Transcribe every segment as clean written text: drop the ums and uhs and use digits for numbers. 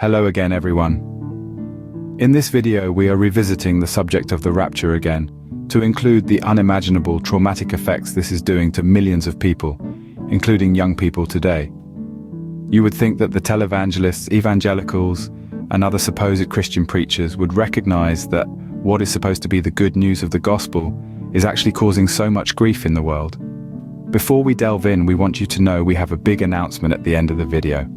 Hello again, everyone. In this video, we are revisiting the subject of the rapture again, to include the unimaginable traumatic effects this is doing to millions of people, including young people today. You would think that the televangelists, evangelicals, and other supposed Christian preachers would recognize that what is supposed to be the good news of the gospel is actually causing so much grief in the world. Before we delve in, we want you to know we have a big announcement at the end of the video.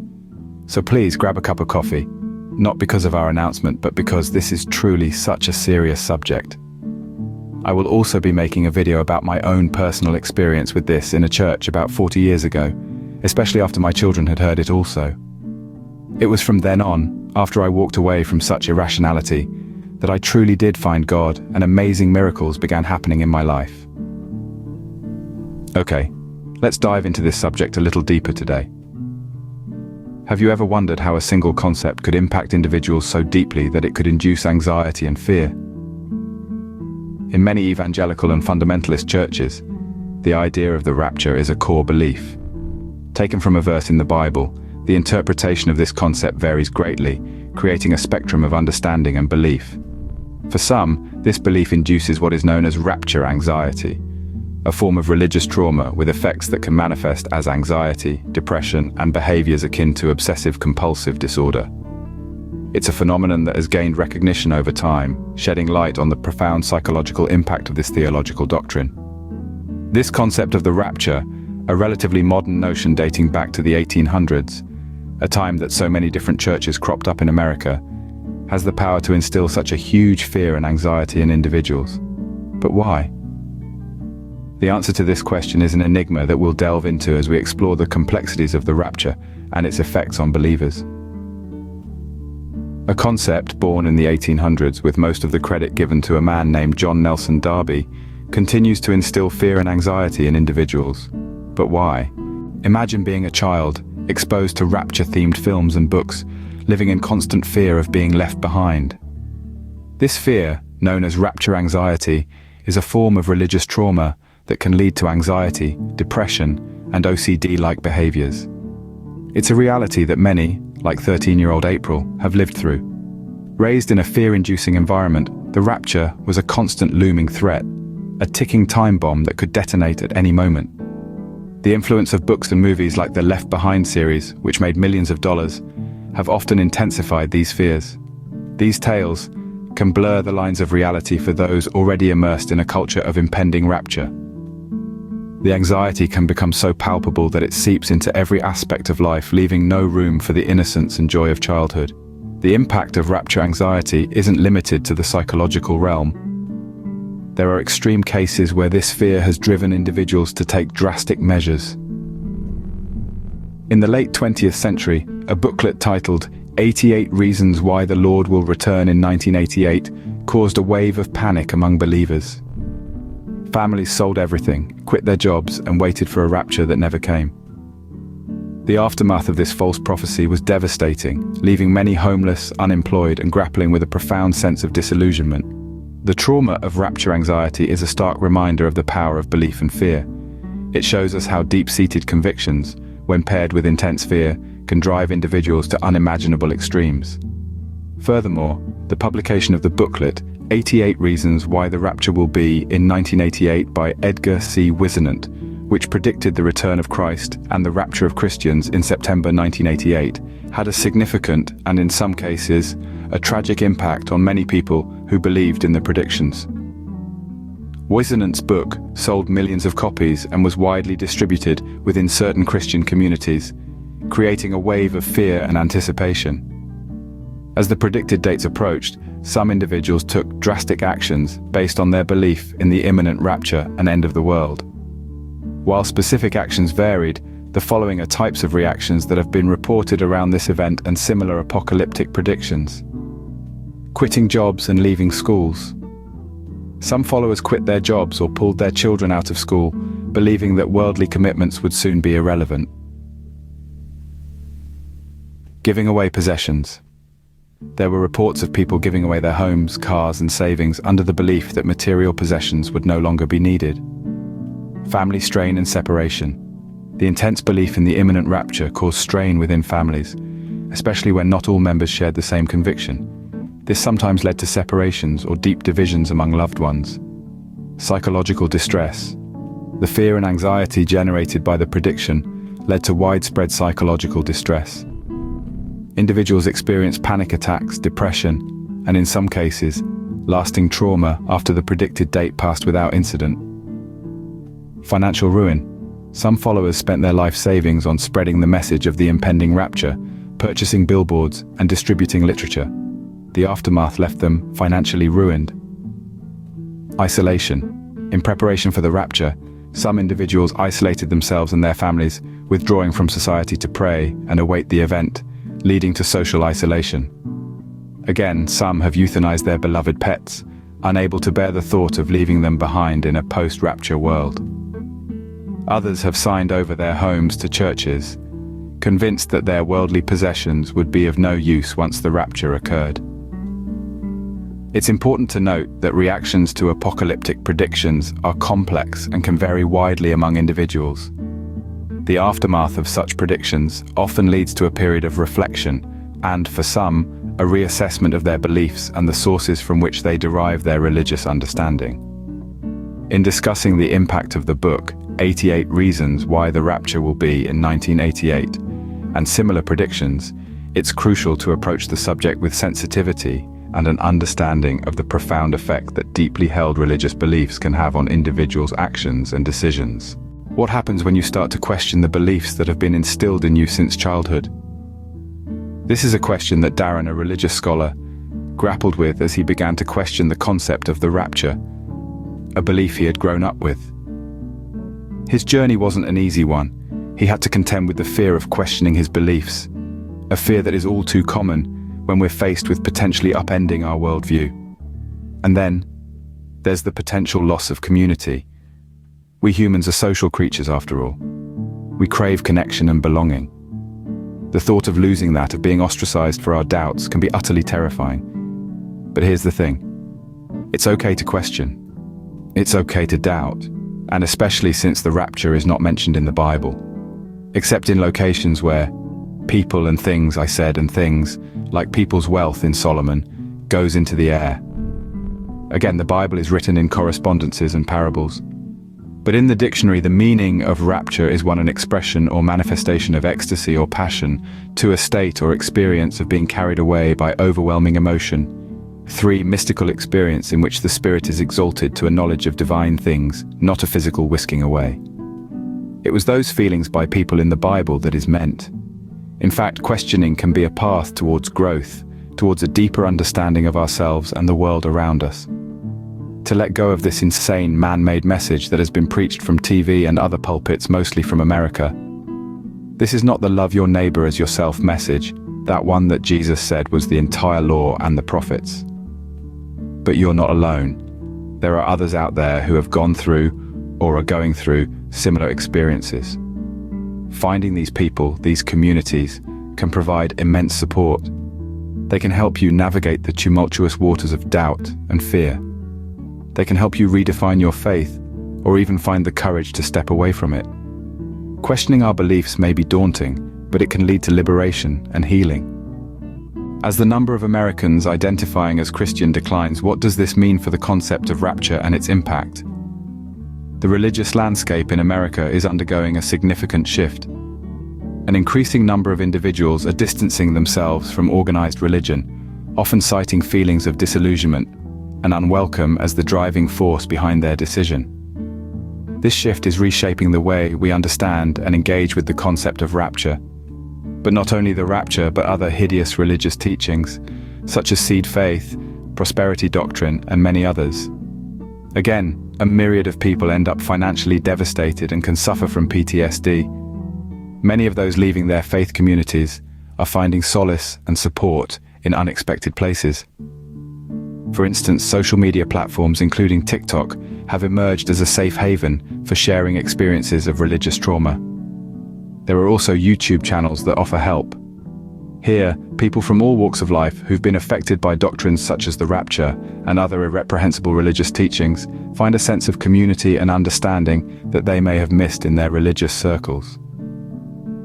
So please grab a cup of coffee, not because of our announcement, but because this is truly such a serious subject. I will also be making a video about my own personal experience with this in a church about 40 years ago, especially after my children had heard it also. It was from then on, after I walked away from such irrationality, that I truly did find God and amazing miracles began happening in my life. Okay, let's dive into this subject a little deeper today. Have you ever wondered how a single concept could impact individuals so deeply that it could induce anxiety and fear? In many evangelical and fundamentalist churches, the idea of the rapture is a core belief. Taken from a verse in the Bible, the interpretation of this concept varies greatly, creating a spectrum of understanding and belief. For some, this belief induces what is known as rapture anxiety, a form of religious trauma with effects that can manifest as anxiety, depression, and behaviors akin to obsessive-compulsive disorder. It's a phenomenon that has gained recognition over time, shedding light on the profound psychological impact of this theological doctrine. This concept of the rapture, a relatively modern notion dating back to the 1800s, a time that so many different churches cropped up in America, has the power to instill such a huge fear and anxiety in individuals. But why? The answer to this question is an enigma that we'll delve into as we explore the complexities of the rapture and its effects on believers. A concept born in the 1800s with most of the credit given to a man named John Nelson Darby continues to instill fear and anxiety in individuals. But why? Imagine being a child, exposed to rapture-themed films and books, living in constant fear of being left behind. This fear, known as rapture anxiety, is a form of religious trauma that can lead to anxiety, depression, and OCD-like behaviors. It's a reality that many, like 13-year-old April, have lived through. Raised in a fear-inducing environment, the rapture was a constant looming threat, a ticking time bomb that could detonate at any moment. The influence of books and movies like the Left Behind series, which made millions of dollars, have often intensified these fears. These tales can blur the lines of reality for those already immersed in a culture of impending rapture. The anxiety can become so palpable that it seeps into every aspect of life, leaving no room for the innocence and joy of childhood. The impact of rapture anxiety isn't limited to the psychological realm. There are extreme cases where this fear has driven individuals to take drastic measures. In the late 20th century, a booklet titled 88 Reasons Why the Lord Will Return in 1988 caused a wave of panic among believers. Families sold everything, quit their jobs, and waited for a rapture that never came. The aftermath of this false prophecy was devastating, leaving many homeless, unemployed, and grappling with a profound sense of disillusionment. The trauma of rapture anxiety is a stark reminder of the power of belief and fear. It shows us how deep-seated convictions, when paired with intense fear, can drive individuals to unimaginable extremes. Furthermore, the publication of the booklet 88 Reasons Why the Rapture Will Be in 1988 by Edgar C. Whisenant, which predicted the return of Christ and the rapture of Christians in September 1988, had a significant, and in some cases, a tragic impact on many people who believed in the predictions. Whisenant's book sold millions of copies and was widely distributed within certain Christian communities, creating a wave of fear and anticipation. As the predicted dates approached, some individuals took drastic actions based on their belief in the imminent rapture and end of the world. While specific actions varied, the following are types of reactions that have been reported around this event and similar apocalyptic predictions. Quitting jobs and leaving schools. Some followers quit their jobs or pulled their children out of school, believing that worldly commitments would soon be irrelevant. Giving away possessions. There were reports of people giving away their homes, cars, and savings under the belief that material possessions would no longer be needed. Family strain and separation. The intense belief in the imminent rapture caused strain within families, especially when not all members shared the same conviction. This sometimes led to separations or deep divisions among loved ones. Psychological distress. The fear and anxiety generated by the prediction led to widespread psychological distress. Individuals experienced panic attacks, depression, and in some cases, lasting trauma after the predicted date passed without incident. Financial ruin. Some followers spent their life savings on spreading the message of the impending rapture, purchasing billboards and distributing literature. The aftermath left them financially ruined. Isolation. In preparation for the rapture, some individuals isolated themselves and their families, withdrawing from society to pray and await the event, leading to social isolation. Again, some have euthanized their beloved pets, unable to bear the thought of leaving them behind in a post-rapture world. Others have signed over their homes to churches, convinced that their worldly possessions would be of no use once the rapture occurred. It's important to note that reactions to apocalyptic predictions are complex and can vary widely among individuals. The aftermath of such predictions often leads to a period of reflection and, for some, a reassessment of their beliefs and the sources from which they derive their religious understanding. In discussing the impact of the book, 88 Reasons Why the Rapture Will Be in 1988, and similar predictions, it's crucial to approach the subject with sensitivity and an understanding of the profound effect that deeply held religious beliefs can have on individuals' actions and decisions. What happens when you start to question the beliefs that have been instilled in you since childhood? This is a question that Darren, a religious scholar, grappled with as he began to question the concept of the rapture, a belief he had grown up with. His journey wasn't an easy one. He had to contend with the fear of questioning his beliefs, a fear that is all too common when we're faced with potentially upending our worldview. And then, there's the potential loss of community. We humans are social creatures after all. We crave connection and belonging. The thought of losing that, of being ostracized for our doubts, can be utterly terrifying. But here's the thing. It's okay to question. It's okay to doubt, and especially since the rapture is not mentioned in the Bible, except in locations where people and things, I said, and things, like people's wealth in Solomon, goes into the air. Again, the Bible is written in correspondences and parables. But in the dictionary, the meaning of rapture is an expression or manifestation of ecstasy or passion to a state or experience of being carried away by overwhelming emotion. 3. Mystical experience in which the spirit is exalted to a knowledge of divine things, not a physical whisking away. It was those feelings by people in the Bible that is meant. In fact, questioning can be a path towards growth, towards a deeper understanding of ourselves and the world around us. To let go of this insane man-made message that has been preached from TV and other pulpits, mostly from America. This is not the love your neighbor as yourself message, that one that Jesus said was the entire law and the prophets. But you're not alone. There are others out there who have gone through or are going through similar experiences. Finding these people, these communities, can provide immense support. They can help you navigate the tumultuous waters of doubt and fear. They can help you redefine your faith, or even find the courage to step away from it. Questioning our beliefs may be daunting, but it can lead to liberation and healing. As the number of Americans identifying as Christian declines, what does this mean for the concept of rapture and its impact? The religious landscape in America is undergoing a significant shift. An increasing number of individuals are distancing themselves from organized religion, often citing feelings of disillusionment and unwelcome as the driving force behind their decision. This shift is reshaping the way we understand and engage with the concept of rapture. But not only the rapture, but other hideous religious teachings, such as seed faith, prosperity doctrine, and many others. Again, a myriad of people end up financially devastated and can suffer from PTSD. Many of those leaving their faith communities are finding solace and support in unexpected places. For instance, social media platforms including TikTok have emerged as a safe haven for sharing experiences of religious trauma. There are also YouTube channels that offer help. Here, people from all walks of life who've been affected by doctrines such as the rapture and other irreprehensible religious teachings find a sense of community and understanding that they may have missed in their religious circles.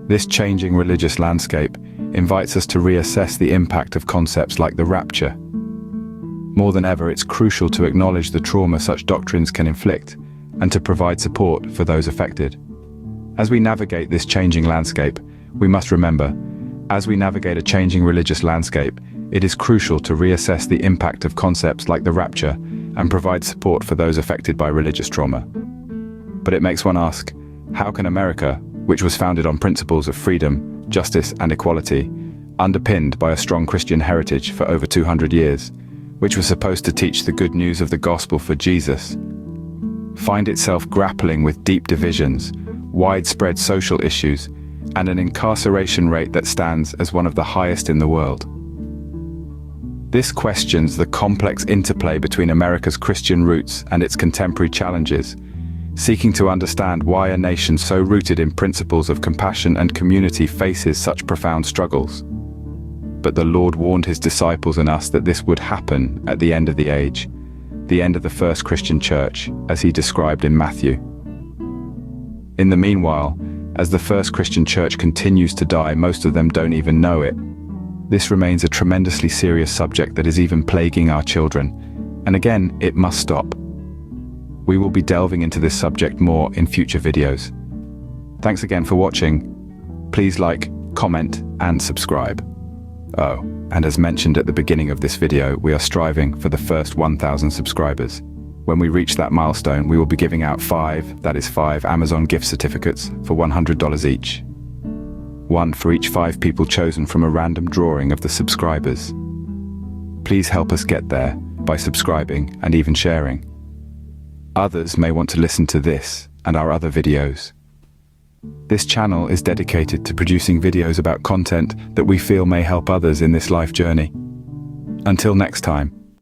This changing religious landscape invites us to reassess the impact of concepts like the rapture. More than ever, it's crucial to acknowledge the trauma such doctrines can inflict and to provide support for those affected. As we navigate this changing landscape, we must remember, as we navigate a changing religious landscape, it is crucial to reassess the impact of concepts like the rapture and provide support for those affected by religious trauma. But it makes one ask, how can America, which was founded on principles of freedom, justice, and equality, underpinned by a strong Christian heritage for over 200 years, which was supposed to teach the good news of the gospel for Jesus, find itself grappling with deep divisions, widespread social issues, and an incarceration rate that stands as one of the highest in the world? This questions the complex interplay between America's Christian roots and its contemporary challenges, seeking to understand why a nation so rooted in principles of compassion and community faces such profound struggles. But the Lord warned his disciples and us that this would happen at the end of the age, the end of the first Christian church, as he described in Matthew. In the meanwhile, as the first Christian church continues to die, most of them don't even know it. This remains a tremendously serious subject that is even plaguing our children, and again, it must stop. We will be delving into this subject more in future videos. Thanks again for watching. Please like, comment, and subscribe. Oh, and as mentioned at the beginning of this video, we are striving for the first 1,000 subscribers. When we reach that milestone, we will be giving out five Amazon gift certificates for $100 each. One for each 5 people chosen from a random drawing of the subscribers. Please help us get there by subscribing and even sharing. Others may want to listen to this and our other videos. This channel is dedicated to producing videos about content that we feel may help others in this life journey. Until next time.